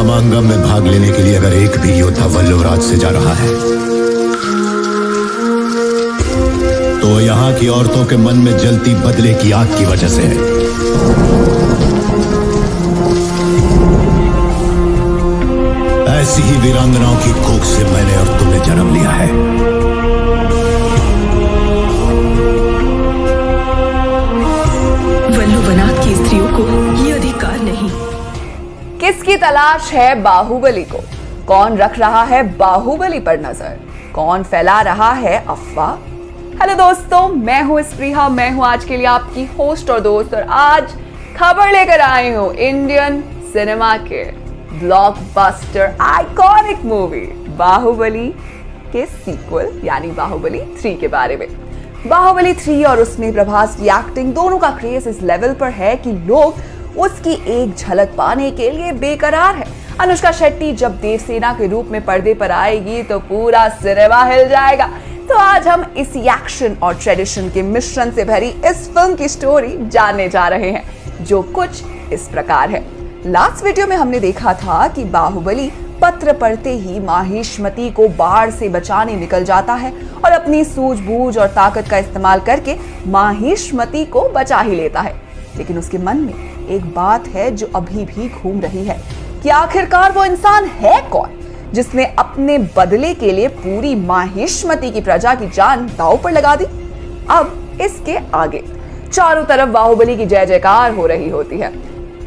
मामांगम में भाग लेने के लिए अगर एक भी योद्धा वल्लवराज से जा रहा है तो यहाँ की औरतों के मन में जलती बदले की आग की वजह से है। ऐसी ही वीरांगनाओं की कोख से मैंने और तुमने जन्म लिया है। वल्लुवनाथ की स्त्रियों को ये अधिकार नहीं। किसकी तलाश है बाहुबली को? कौन रख रहा है बाहुबली पर नजर? कौन फैला रहा है अफवाह? हेलो दोस्तों, मैं हूं स्प्रिहा, मैं हूं आज के लिए आपकी होस्ट और दोस्त, और आज खबर लेकर आई हूं इंडियन सिनेमा के ब्लॉकबस्टर आइकॉनिक मूवी बाहुबली के सीक्वल यानी बाहुबली 3 के बारे में। बाहुबली 3 और उसमें प्रभास की एक्टिंग दोनों का क्रेज इस लेवल पर है कि लोग उसकी एक झलक पाने के लिए बेकरार है। अनुष्का शेट्टी जब देवसेना के रूप में पर्दे पर आएगी तो पूरा सिनेमा हिल जाएगा। तो आज हम इसी एक्शन और ट्रेडिशन के मिश्रण से भरी इस फिल्म की स्टोरी जानने जा रहे हैं, जो कुछ इस प्रकार है। लास्ट वीडियो में हमने देखा था कि बाहुबली पत्र पढ़ते ही माहिष्मती को बाढ़ से बचाने निकल जाता है और अपनी सूझबूझ और ताकत का इस्तेमाल करके माहिष्मती को बचा ही लेता है। लेकिन उसके मन में एक बात है जो अभी भी घूम रही है कि आखिरकार वो इंसान है कौन जिसने अपने बदले के लिए पूरी माहिष्मती की प्रजा की जान दांव पर लगा दी। अब इसके आगे चारों तरफ बाहुबली की जय जयकार हो रही होती है।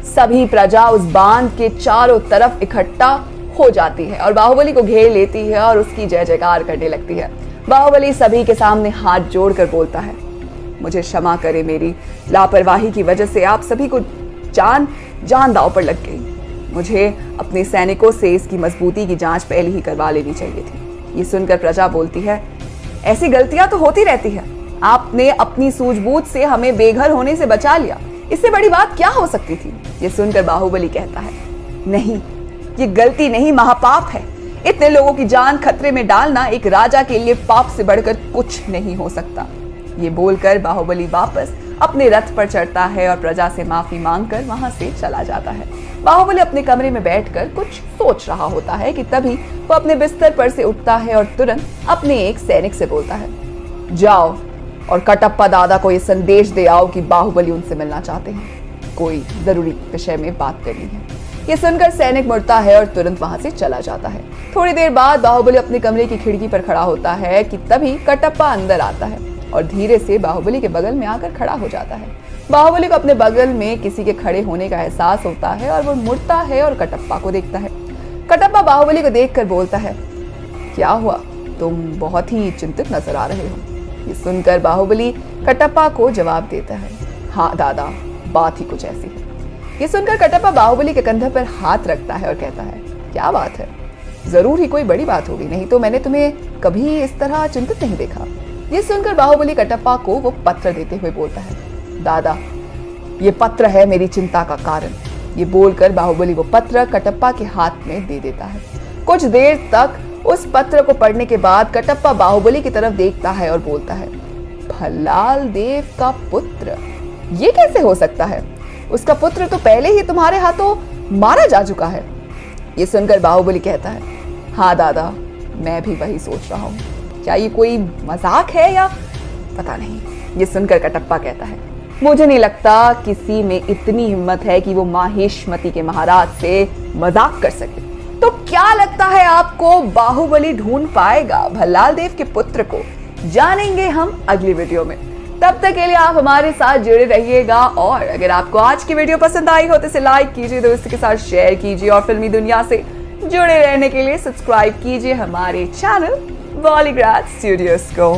सभी प्रजा उस बांध के चारों तरफ इकट्ठा हो जाती है और बाहुबली को घेर लेती है और उसकी जय जयकार करने लगती है। बाहुबली सभी के सामने हाथ जोड़कर बोलता है, मुझे क्षमा करें, मेरी लापरवाही की वजह से आप सभी को जान दांव पर लग गई। मुझे अपने सैनिकों से इसकी मजबूती की जांच पहले ही करवा लेनी चाहिए थी। ये सुनकर प्रजा बोलती है, ऐसी गलतियां तो होती रहती है, आपने अपनी सूझबूझ से हमें बेघर होने से बचा लिया, इससे बड़ी बात क्या हो सकती थी। ये सुनकर बाहुबली कहता है, नहीं, ये गलती नहीं, महापाप है। इतने लोगों की जान खतरे में डालना एक राजा के लिए पाप से बढ़कर कुछ नहीं हो सकता। ये बोलकर बाहुबली वापस अपने रथ पर चढ़ता है और प्रजा से माफी मांगकर वहां से चला जाता है। बाहुबली अपने कमरे में बैठकर कुछ सोच रहा होता है कि तभी वो अपने बिस्तर पर से उठता है और तुरंत अपने एक सैनिक से बोलता है, जाओ और कटप्पा दादा को ये संदेश दे आओ कि बाहुबली उनसे मिलना चाहते हैं, कोई जरूरी विषय में बात करनी है। ये सुनकर सैनिक मुड़ता है और तुरंत वहां से चला जाता है। थोड़ी देर बाद बाहुबली अपने कमरे की खिड़की पर खड़ा होता है कि तभी कटप्पा अंदर आता है और धीरे से बाहुबली के बगल में आकर खड़ा हो जाता है। बाहुबली को अपने बगल में किसी के खड़े होने का एहसास होता है और वो मुड़ता है और कटप्पा को देखता है। कटप्पा बाहुबली को देखकर बोलता है, क्या हुआ, तुम बहुत ही चिंतित नजर आ रहे हो। ये सुनकर बाहुबली कटप्पा को जवाब देता है, हाँ दादा, बात ही कुछ ऐसी है। ये सुनकर कटप्पा बाहुबली के कंधे पर हाथ रखता है और कहता है, क्या बात है, जरूर ही कोई बड़ी बात होगी, नहीं तो मैंने तुम्हें कभी इस तरह चिंतित नहीं देखा। ये सुनकर बाहुबली कटप्पा को वो पत्र देते हुए बोलता है, दादा, ये पत्र है मेरी चिंता का कारण। ये बोलकर बाहुबली वो पत्र कटप्पा के हाथ में दे देता है। कुछ देर तक उस पत्र को पढ़ने के बाद कटप्पा बाहुबली की तरफ देखता है और बोलता है, भल्लाल देव का पुत्र, ये कैसे हो सकता है? उसका पुत्र तो पहले ही तुम्हारे हाथों मारा जा चुका है। ये सुनकर बाहुबली कहता है, हाँ दादा, मैं भी वही सोच रहा हूँ, क्या ये कोई मजाक है या पता नहीं। ये सुनकर कटप्पा कहता है, मुझे नहीं लगता किसी में इतनी हिम्मत है कि वो माहिष्मती के महाराज से मजाक कर सके। तो क्या लगता है आपको, बाहुबली ढूंढ पाएगा भल्लाल देव के पुत्र को? जानेंगे हम अगली वीडियो में। तब तक के लिए आप हमारे साथ जुड़े रहिएगा और अगर आपको आज की वीडियो पसंद आई हो तो इसे लाइक कीजिए, दोस्तों के साथ शेयर कीजिए और फिल्मी दुनिया से जुड़े रहने के लिए सब्सक्राइब कीजिए हमारे चैनल बॉलीग्राड स्टूडियोज को।